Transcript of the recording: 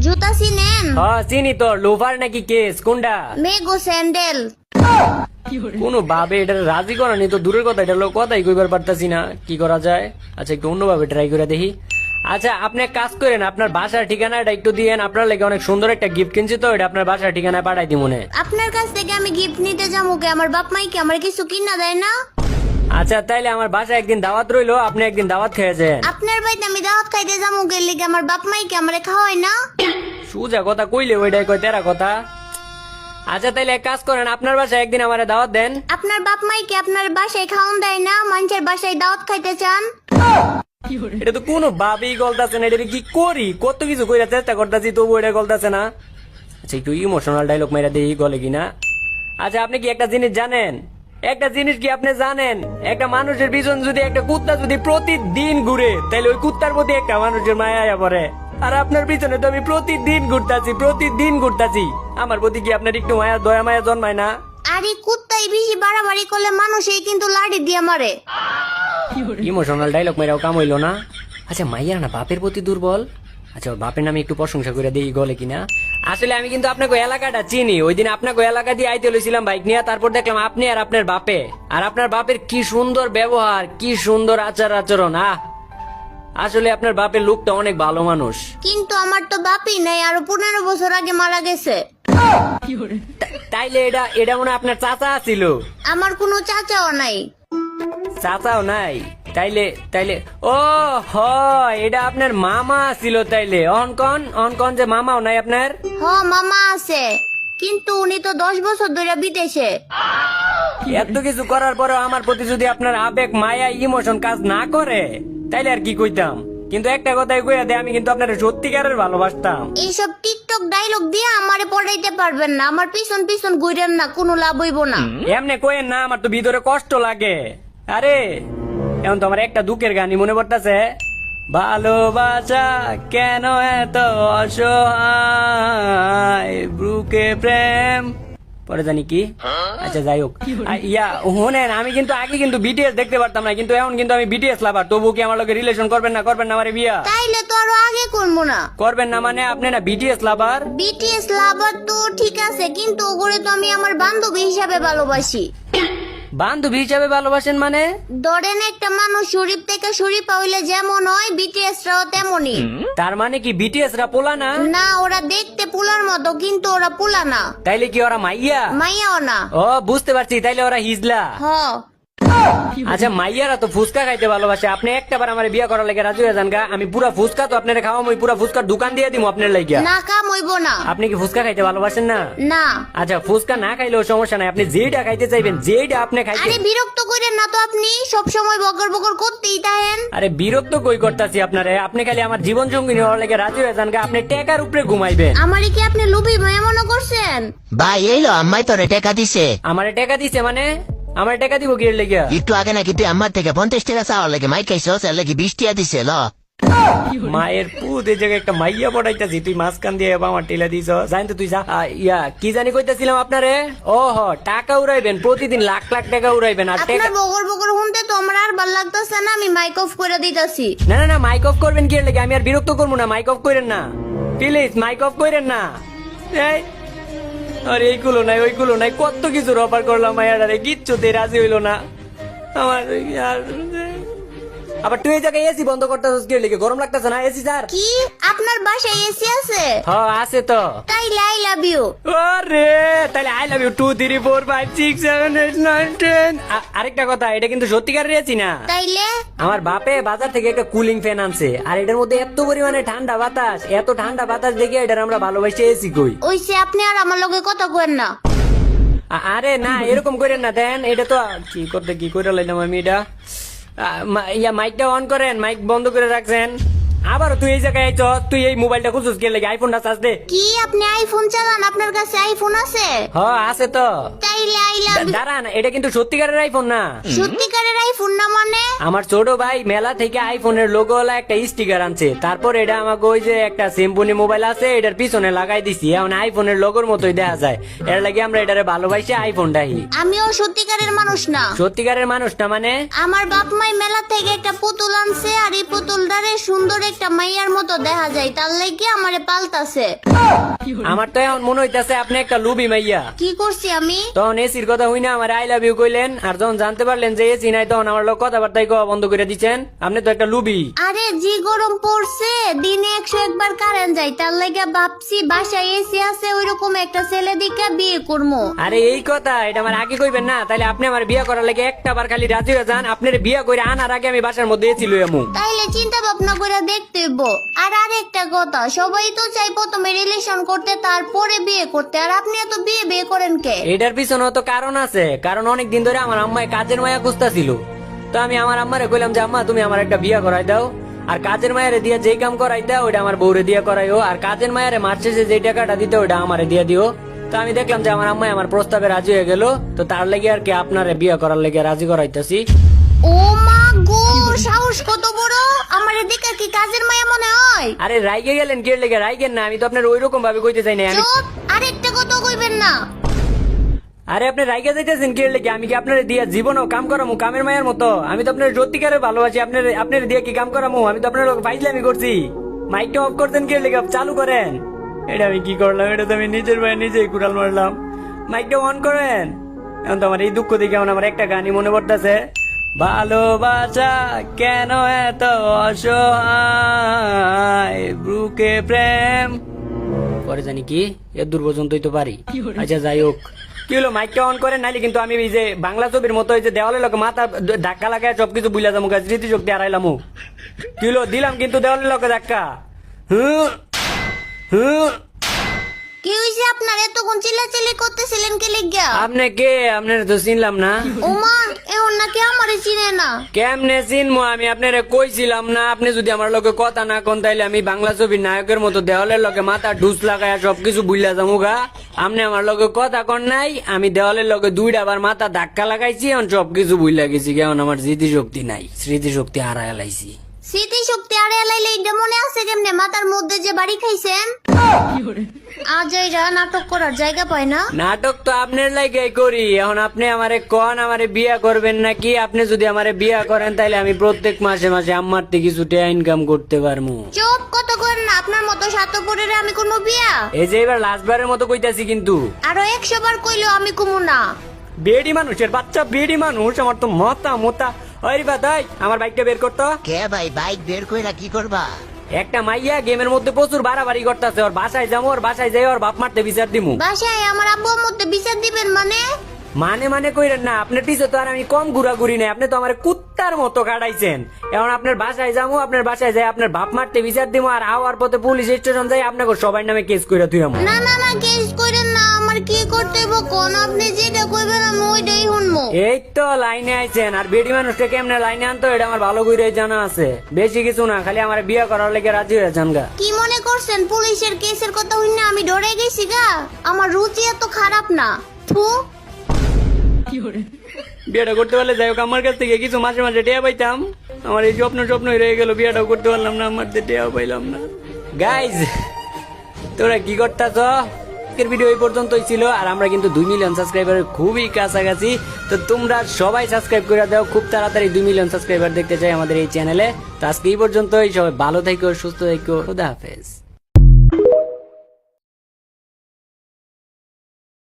জুতা চিনেন? চিনি তো। লোফার নাকি কেস কোনটা? মেগো স্যান্ডেল। কোন ভাবে এটা রাজি করানি তো দূরের কথা, এটা লোক কথাই কইবার পারতাছি না। কি করা যায়? আচ্ছা একটু অন্যভাবে ট্রাই করে দেখি। আচ্ছা আপনি এক কাজ করেন, আপনার বাসার ঠিকানাটা একটু দিয়েন। আপনার লাগে অনেক সুন্দর একটা গিফট কিনছি তো, এটা আপনার বাসার ঠিকানায় পাঠাই দি মনে। আপনার কাছ থেকে আমি গিফট নিতে যাবো কে? আমার বাপ মাই কি আমার কিছু কিনা দেয় না? আচ্ছা তাইলে আমার বাসায় একদিন দাওয়াত রইলো, আপনি একদিন দাওয়াত খেয়েছেন। আপনার বাড়িতে আমি দাওয়াত খাইতে যাবো কে লিগে? আমার বাপ মাই কি আমারে খাওয়ায় না? সুজা কথা কইলে ওইটাই কয় তেরা কথা। আচ্ছা তাইলে এক কাজ করেন, আপনার বাসায় একদিন আমারে দাওয়াত দেন। আপনার বাপ মাই কি আপনার বাসায় খাওয়ান দেয় না? মানুষের বাসায় দাওয়াত খাইতে চান? এটা তো কোনো ভাবেই গলতাছে না। এটা কি করি? কত কিছু কইরা চেষ্টা করতেছি তবু এটা গলতাছে না। আচ্ছা একটু ইমোশনাল ডায়লগ মেরা দেই গলে কিনা। আচ্ছা আপনি কি একটা জিনিস জানেন? একটা জিনিস কি আপনি জানেন? একটা মানুষের পিছন যদি একটা কুত্তা যদি প্রতিদিন ঘুরে, তাহলে ওই কুত্তার প্রতি একটা মানুষের মায়া আয়া পড়ে। আর আপনার পিছনে তো আমি প্রতিদিন ঘুরতাছি। আমার প্রতি কি আপনার একটু মায়া দয়া মায়া জন্মায় না? আরে কুত্তাই বেশি বাড়াবাড়ি করলে মানুষই কিন্তু লাড়ি দিয়ে মারে। ইমোশনাল ডায়লগ মেরাও কাম হইলো না। আচ্ছা মাইয়ার না বাপের প্রতি দুর্বল। আচ্ছা ওর বাপের নামে একটু প্রশংসা করে দেই গলে কিনা। আসলে আমি কিন্তু আপনাকে এলাকাটা চিনি। ওই দিন আপনাকে এলাকা দিয়ে আইতে লইছিলাম বাইক নিয়ে, তারপর দেখলাম আপনি আর আপনার বাপে। আর আপনার বাপের কি সুন্দর ব্যবহার, কি সুন্দর আচার আচরণ। আসলে আপনার বাপের লোকটা অনেক ভালো মানুষ। কিন্তু আমার তো বাপই নাই, আরো 15 বছর আগে মারা গেছে। তাইলে এটা মনে হয় আপনার চাচা ছিল? আমার কোনো চাচাও নাই। চাচাও নাই? তাইলে ও হয় এটা আপনার মামা ছিল। তাইলে অনকন যে মামাও নাই আপনার? মামা আছে, কিন্তু উনি তো 10 বছর ধরে বিদেশে। এত কিছু করার পরেও আমার প্রতি যদি আপনার আবেগ মায়া ইমোশন কাজ না করে, তাইলে আর কি কইতাম। কিন্তু একটা কথাই কইয়া দে, আমি কিন্তু আপনার সত্যিকারের ভালোবাসতাম। এইসব টিকটক ডায়লগ দিয়ে আমারে পড়াইতে পারবেন না। আমার পিছন পিছন ঘুরেন না, কোনো লাভ হইব না। এমনি কইেন না, আমার তো ভিতরে কষ্ট লাগে। আরে এখন তো আমার একটা দুঃখের গানই মনে পড়তেছে। ভালোবাসা কেন এত অসহায়, বুকে প্রেম পরে জানি কি। আচ্ছা যাই হোক, হোনেন আমি কিন্তু আগে কিন্তু বিটিএস দেখতে পারতাম না, কিন্তু এখন কিন্তু আমি বিটিএস লাভার। তবু কি আমার লগে রিলেশন করবেন না আমারে বিয়া? তাইলে তো আরো আগে করবো না। করবেন না মানে আপনি না বিটিএস লাভার? বিটিএস লাভার তো ঠিক আছে, কিন্তু ওগুলো তো আমি আমার বান্ধবী হিসাবে ভালোবাসি। বান্ধবী হিসাবে ভালোবাসেন মানে? ধরেন একটা মানুষ শরীফ থেকে শরীফা হইলে যেমন হয়, বিটিএস রাও তেমনই। তার মানে কি বিটিএস রা পোলা না? না, ওরা দেখতে পুলার মতো, কিন্তু ওরা পুলা না। তাইলে কি ওরা মাইয়া? মাইয়াও না। ও বুঝতে পারছি, তাইলে ওরা হিজলা। আচ্ছা মাইয়ারা তো ফুচকা খাইতে ভালোবাসে। আপনি একটাবার আমার বিয়ে করার লাগে রাজি হয়ে যান গা। আমি পুরা ফুচকা তো আপনার খাওয়াম, ওই পুরা ফুচকার দোকান দিয়ে দিব আপনার লাগিয়া। না, কাম হইব না। আপনি কি ফুচকা খাইতে ভালোবাসেন না? না। আচ্ছা ফুচকা না খাইলেও সমস্যা নাই, আপনি যেটা খাইতে চাইবেন, যেটা আপনি খাইতে। আরে বিরক্ত করেন না তো, আপনি সব সময় বকর বকর করতেই থাকেন। আরে বিরক্ত কই করতাছি আপনারে? আপনি খালি আমার জীবন সঙ্গী হওয়ার লাগে রাজি হয়ে যান গা। আপনি টেকার উপরে ঘুমাইবেন। আমারে কি আপনি লুবি মায়া মনে করছেন? ভাই এইলো আম্মাই তোরে টাকা দিছে। আমারে টাকা দিছে মানে? আমার টাকা দিব কি লেগে? একটু আগে নাকি তুই আমার থেকে 50 টাকা চাওয়ার লাগে মাই খাইছস, এর লাগে 20 টাকা দিছে। ল মায়ের পুত, এই জায়গায় একটা মাইয়া পড়াইতাছি, তুই মাঝখান দিয়ে আমার টেলা দিছ। জানি তো তুই যা। কি জানি কইতাছিলাম আপনারে? টাকা উড়াইবেন, প্রতিদিন লাখ লাখ টাকা উড়াইবেন। আর টাকা আপনার বকর বকর শুনতে তো আমার আর ভালো লাগতেছে না। আমি মাইক অফ করে দিতেছি। না মাইক অফ করবেন কি লেগে? আমি আর বিরক্ত করবো না। মাইক অফ করেন না প্লিজ, মাইক অফ করেন না। আর এইগুলো নাই ওইগুলো নাই, কত কিছু অফার করলাম মায়ারে, কিচ্ছুতে রাজি হইলো না আমার। আবার তুই এই জায়গায় এসি বন্ধ করতেছিস কি লেগে? গরম লাগতেছে না? এসি স্যার কি আপনার বাসায় এসি আছে? আছে তো। তাইলে আই লাভ ইউ। আরে তাহলে আই লাভ ইউ 2 3 4 5 6 7 8 9 10। আরেকটা কথা, এটা কিন্তু সত্যিকারের এসি না। তাইলে আমার বাপে বাজার থেকে একটা কুলিং ফ্যান আনছে, আর এটার মধ্যে এত পরিমাণে ঠান্ডা বাতাস, এত ঠান্ডা বাতাস দেখে এটার আমরা ভালোবাসি এসি কই। ওইসে আপনি আর আমার লগে কথা কইেন না। আরে না এরকম করেন না। দেন এটা তো কি করে লাইলাম আমি এটা। মাইকটা অন করেন, মাইক বন্ধ করে রাখছেন। আবার তুই এই জায়গায় আইছ, তুই এই মোবাইলটা খুঁজছিস কে লেগে? আইফোনটা চার্জ দে। কি আপনি আইফোন চালান? আপনার কাছে আইফোন আছে? আছে তো। তাই চাইলে আই লাভ ইউ। দাঁড়ান, এটা কিন্তু সত্যিকারের আইফোন না। সত্যিকারের আইফোন না মানে? আমার ছোট ভাই মেলা থেকে আইফোনের লোগো ওলা একটা স্টিকার আনছে, তারপর এটা আমাকে ওই যে একটা সিম্পনি মোবাইল আছে এটার পিছনে লাগাই দিছি, এখন আইফোনের লোগোর মতোই দেখা যায়। এর লাগে আমরা এটারে ভালোবাসি আইফোনটাই। আমিও সত্যিকারের মানুষ না। সত্যিকারের মানুষ না মানে? আমার বাপ মাই মেলা থেকে একটা পুতুল আনছে, আর এই পুতুলটারে সুন্দর একটা মাইয়ার মতো দেখা যায়, তার লাগি আমারে পাল্টাছে। আমার তো এখন মনে হইতাছে আপনি একটা লুবি মাইয়া। কি করছি আমি? তখন এসির কথা হই না আমার আই লাভ ইউ কইলেন, আর যখন জানতে পারলেন যে এসি নাই তখন আমার লোক কথাবার্তাই কওয়া বন্ধ করে দিচ্ছেন। আপনি তো একটা লুবি। আরে জি গরম পড়ছে, দিনে 101 বার কারেন্ট যায়, তার লাগি ভাবছি বাসায় এসি আছে ওইরকম একটা ছেলে দিকে বিয়ে করবো। আরে এই কথা এটা আমার আগে কইবেন না, তাহলে আপনি আমার বিয়ে করার লাগে একটা বার খালি রাজি হয়ে যান। আপনার বিয়ে করে আনার আগে আমি বাসার মধ্যে এসি লই আমু। তাইলে চিন্তা ভাবনা করে দেখতে হইব। আর আরেকটা কথা, সবাই তো চাই প্রথমে রিলেশন করতে তারপরে বিয়ে করতে, আর আপনি এত বিয়ে বিয়ে করেন কে? এটার পিছনে তো কারণ আছে, কারণ অনেক দিন ধরে আমার আম্মায় কাজের মায়া খুঁজতাছিল। তো আমি আমার আম্মারে কইলাম যে আম্মা তুমি আমার একটা বিয়ে করাই দাও, আর কাজের মায়ারে দিয়ে যেই কাম করাই দাও ওইটা আমার বউরে দিয়ে করাইও, আর কাজের মায়ারে মাস শেষে যেই টাকাটা দিতে ওইটা আমারে দিয়ে দিও। তো আমি দেখলাম যে আমার আম্মাই আমার প্রস্তাবে রাজি হয়ে গেল, তো তার লেগে আর কি আপনারে বিয়ে করার লেগে রাজি করাইতেছি। ও মা গো, সাহস কত বড়! আমার এদিকে কি কাজের মায়া মনে হয়? আরে রাইগে গেলেন কে লেগে? রাইগেন না, আমি তো আপনার ওইরকম ভাবে কইতে চাই না। আমি চুপ! আরেকটা কথা কইবেন না। আরে আপনি রাইগে যাইতেছেন কে লেগে? আমি কি আপনার দিয়া জীবনও কাম করামু কামের মায়ের মতো? আমি তো আপনার সত্যিকারে ভালোবাসি। আপনার দিয়ে কি কাম করামু? আমি তো আপনার লোক ফাইজলামি করছি। মাইকটা অফ করতেন কে লেগে? চালু করেন। এটা আমি কি করলাম? এটা তো আমি নিজের ভাই নিজেই কুড়াল মারলাম। মাইকটা অন করেন। এখন তো আমার এই দুঃখ দেখে এখন আমার একটা গানই মনে পড়তেছে, ভালোবাসা কেন এত অসহায়, বুকে প্রেম। পরে জানি কি এর দূর পর্যন্তই তো পারি। আচ্ছা যাই হোক, কি হলো? মাইকটা অন করেন, নাইলে কিন্তু আমি এই যে বাংলা ছবির মতো এই যে দেওয়ালে লোক মাথা ধাক্কা লাগায় সবকিছু বুঝলা যাবো, স্মৃতিশক্তি হারাইলাম। কি হলো? দিলাম কিন্তু দেওয়ালে লোকে ধাক্কা। হুম হুম। কি হইছে আপনার? এতক্ষণ চিল্লাচিল্লি করতেছিলেন কে লিগা? আপনি কে? আপনার তো চিনলাম না। ওমা, এখন নাকি আমারে চিনে না? কেমনে চিনবো আমি? আপনারে কইছিলাম না আপনি যদি আমার লগে কথা না কোন তাইলে আমি বাংলা ছবির নায়কের মতো দেওয়ালের লগে মাথা ঢুস লাগায় সবকিছু বুঝলা যামুগা। আপনি আমার লগে কথা কন নাই, আমি দেওয়ালের লগে 2টা বার মাথা ধাক্কা লাগাইছি, এখন সবকিছু বুঝলা গেছি। এখন আমার স্মৃতিশক্তি নাই, স্মৃতিশক্তি হারায় লাইছি। স্মৃতিশক্তি আরে লাইলে এটা মনে আছে কেমনে? মাথার মধ্যে যে বাড়ি খাইছেন। আজ এরা নাটক করার জায়গা পায় না। নাটক তো আপনার লাগে করি। এখন আপনি আমারে কন আমারে বিয়া করবেন নাকি? আপনি যদি আমারে বিয়া করেন তাহলে আমি প্রত্যেক মাসে মাসে আমার থেকে কিছু টাকা ইনকাম করতে পারবো। চুপ! কত করেন না, আপনার মতো স্বার্থপরের আমি কোনো বিয়া। এই যে এবার লাস্টবারের মতো কইতাছি কিন্তু। আরো 100 বার কইলেও আমি কমু না। বেডি মানুষের বাচ্চা, বেডি মানুষ। আমার তো মতা মতা। ওই বাদাই আমার বাইকটা বের করতো। কে ভাই বাইক বের কইরা কি করবা? একটা মাইয়া গেমের মধ্যে প্রচুর বাড়াবাড়ি করতেছে, ওর বাসায় যাবো, ওর বাসায় যাই ওর বাপ মারতে বিচার দিমু। বাসায় আমার আব্বুর মধ্যে বিচার দিবেন মানে? মানে কইরেন না, আপনার পিছে তো আর আমি কম ঘুরাঘুরি নাই। আপনি তো আমার কুত্তার মতো কাটাইছেন। এখন আপনার বাসায় যাবো, আপনার বাসায় যাই আপনার বাপ মারতে বিচার দিমু, আর আওয়ার পথে পুলিশ স্টেশন যাই আপনাকে সবাই নামে কেস কইরা তুই আমু। না না না, কেস করেন না। আমার কি করতে হইব কোন? আপনি যেটা কইবেন আমি ওইটাই শুনবো। এই তো লাইনে আইছেন। আর বেডি মানুষটা কেমনে লাইনে আনতো এটা আমার ভালো করে জানা আছে। বেশি কিছু না, খালি আমার বিয়ে করার লেগে রাজি হয়ে যান গা। কি মনে করছেন পুলিশের কেসের কথা হইনা আমি ডরে গেছি গা? আমার রুচি এত খারাপ না। থু! বিয়েটা করতে পারলে যাই হোক, আমার কাছ থেকে কিছু মাসে মাসে টেয়া পাইতাম। আমার এই স্বপ্নই রয়ে গেল, বিয়েটাও করতে পারলাম না, আমার টেয়াও পাইলাম না। গাইজ তোরা কি করতাছ? আজকের ভিডিও এই পর্যন্তই ছিল, আর আমরা কিন্তু 2 মিলিয়ন সাবস্ক্রাইবারের খুবই কাছাকাছি। তো তোমরা সবাই সাবস্ক্রাইব করে দাও, খুব তাড়াতাড়ি 2 মিলিয়ন সাবস্ক্রাইবার দেখতে চাই আমাদের এই চ্যানেলে। তো আজকে এই পর্যন্তই, সবাই ভালো থেকো, সুস্থ থেকো, খুদা হাফেজ।